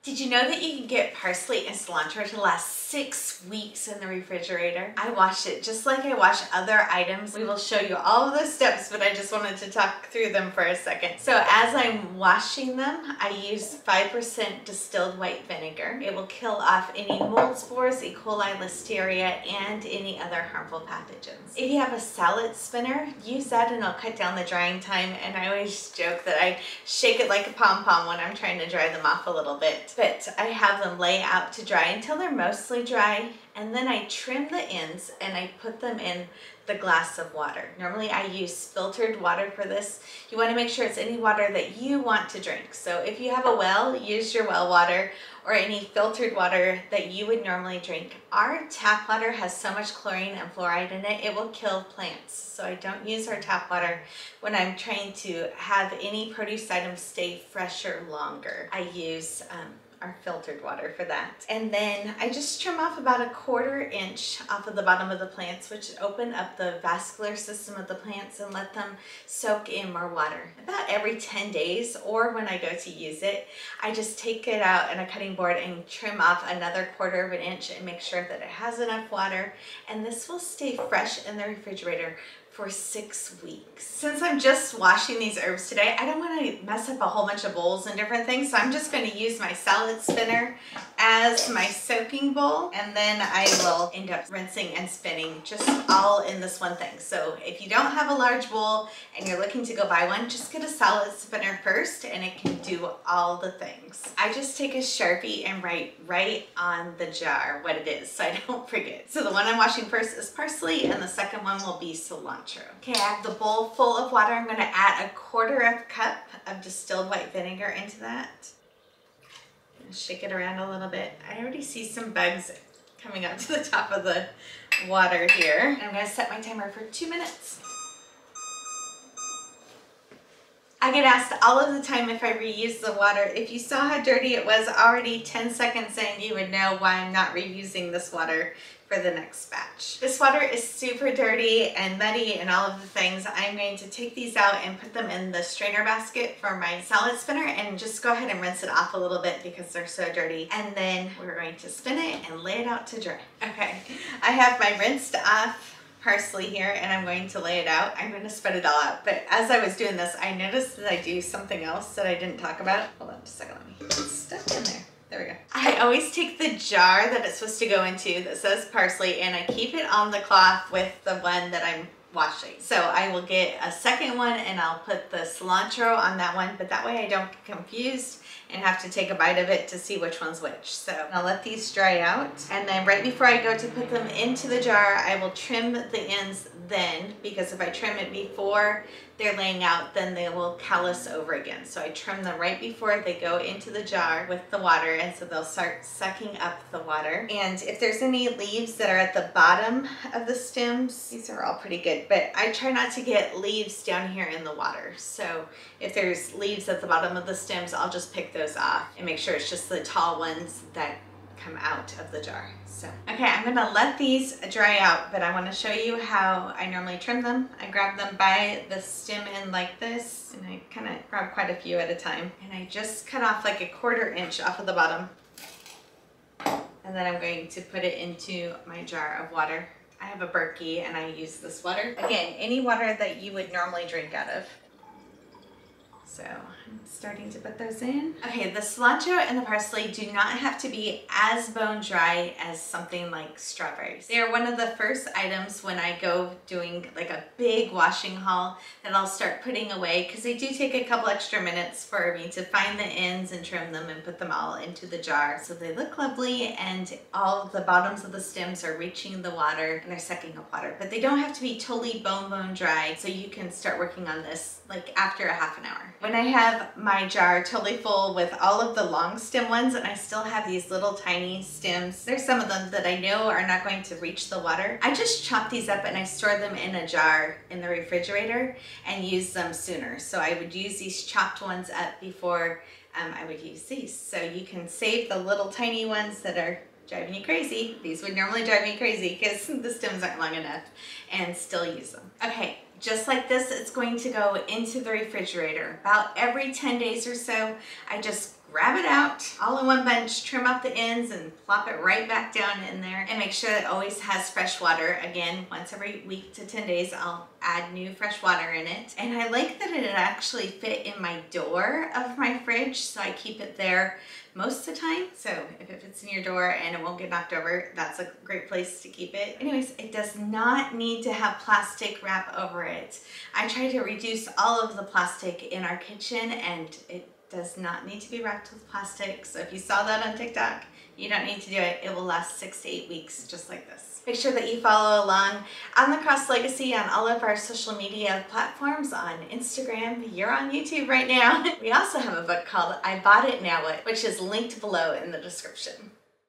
Did you know that you can get parsley and cilantro to last 6 weeks in the refrigerator? I wash it just like I wash other items. We will show you all of the steps, but I just wanted to talk through them for a second. So as I'm washing them, I use 5% distilled white vinegar. It will kill off any mold spores, E. coli, listeria, and any other harmful pathogens. If you have a salad spinner, use that and it'll cut down the drying time. And I always joke that I shake it like a pom-pom when I'm trying to dry them off a little bit. But I have them lay out to dry until they're mostly dry, and then I trim the ends and I put them in the glass of water. Normally I use filtered water for this. You want to make sure it's any water that you want to drink. So if you have a well, use your well water or any filtered water that you would normally drink. Our tap water has so much chlorine and fluoride in it, it will kill plants. So I don't use our tap water when I'm trying to have any produce items stay fresher longer. I use our filtered water for that. And then I just trim off about a 1/4 inch off of the bottom of the plants, which open up the vascular system of the plants and let them soak in more water. About every 10 days, or when I go to use it, I just take it out on a cutting board and trim off another 1/4 inch and make sure that it has enough water. And this will stay fresh in the refrigerator for 6 weeks. Since I'm just washing these herbs today, I don't want to mess up a whole bunch of bowls and different things, so I'm just going to use my salad spinner as my soaking bowl, and then I will end up rinsing and spinning just all in this one thing. So if you don't have a large bowl and you're looking to go buy one, just get a salad spinner first and it can do all the things. I just take a Sharpie and write right on the jar what it is so I don't forget. So the one I'm washing first is parsley and the second one will be cilantro. Okay, I have the bowl full of water. I'm going to add a 1/4 cup of distilled white vinegar into that. Shake it around a little bit. I already see some bugs coming up to the top of the water here. I'm going to set my timer for 2 minutes. I get asked all of the time if I reuse the water. If you saw how dirty it was already 10 seconds in, you would know why I'm not reusing this water for the next batch. This water is super dirty and muddy and all of the things. I'm going to take these out and put them in the strainer basket for my salad spinner and just go ahead and rinse it off a little bit because they're so dirty. And then we're going to spin it and lay it out to dry. Okay, I have my rinsed off parsley here and I'm going to lay it out. I'm going to spread it all out. But as I was doing this, I noticed that I do something else that I didn't talk about. Hold on just a second, let me get it stuck in there. There we go. I always take the jar that it's supposed to go into that says parsley and I keep it on the cloth with the one that I'm washing. So I will get a second one and I'll put the cilantro on that one, but that way I don't get confused and have to take a bite of it to see which one's which. So I'll let these dry out. And then right before I go to put them into the jar, I will trim the ends then, because if I trim it before they're laying out, then they will callus over again. So I trim them right before they go into the jar with the water, and so they'll start sucking up the water. And if there's any leaves that are at the bottom of the stems, these are all pretty good, but I try not to get leaves down here in the water. So if there's leaves at the bottom of the stems, I'll just pick those off and make sure it's just the tall ones that come out of the jar. So, okay, I'm gonna let these dry out, but I wanna show you how I normally trim them. I grab them by the stem end like this, and I kind of grab quite a few at a time. And I just cut off like a 1/4 inch off of the bottom. And then I'm going to put it into my jar of water. I have a Berkey and I use this water. Again, any water that you would normally drink out of. So I'm starting to put those in. Okay, the cilantro and the parsley do not have to be as bone dry as something like strawberries. They are one of the first items when I go doing like a big washing haul that I'll start putting away, because they do take a couple extra minutes for me to find the ends and trim them and put them all into the jar. So they look lovely and all of the bottoms of the stems are reaching the water and they're sucking up water. But they don't have to be totally bone dry, so you can start working on this like after a half an hour. When I have my jar totally full with all of the long stem ones and I still have these little tiny stems, there's some of them that I know are not going to reach the water, I just chop these up and I store them in a jar in the refrigerator and use them sooner. So I would use these chopped ones up before I would use these. So you can save the little tiny ones that are driving you crazy. These would normally drive me crazy because the stems aren't long enough, and still use them. Okay, just like this, it's going to go into the refrigerator. About every 10 days or so, I just grab it out all in one bunch, trim off the ends and plop it right back down in there, and make sure that it always has fresh water. Again, once every week to 10 days, I'll add new fresh water in it. And I like that it actually fit in my door of my fridge, so I keep it there most of the time. So if it fits in your door and it won't get knocked over, that's a great place to keep it. Anyways, it does not need to have plastic wrap over it. I try to reduce all of the plastic in our kitchen, and it does not need to be wrapped with plastic. So if you saw that on TikTok, you don't need to do it. It will last 6 to 8 weeks, just like this. Make sure that you follow along on the Cross Legacy on all of our social media platforms, on Instagram. You're on YouTube right now. We also have a book called I Bought It Now What, which is linked below in the description.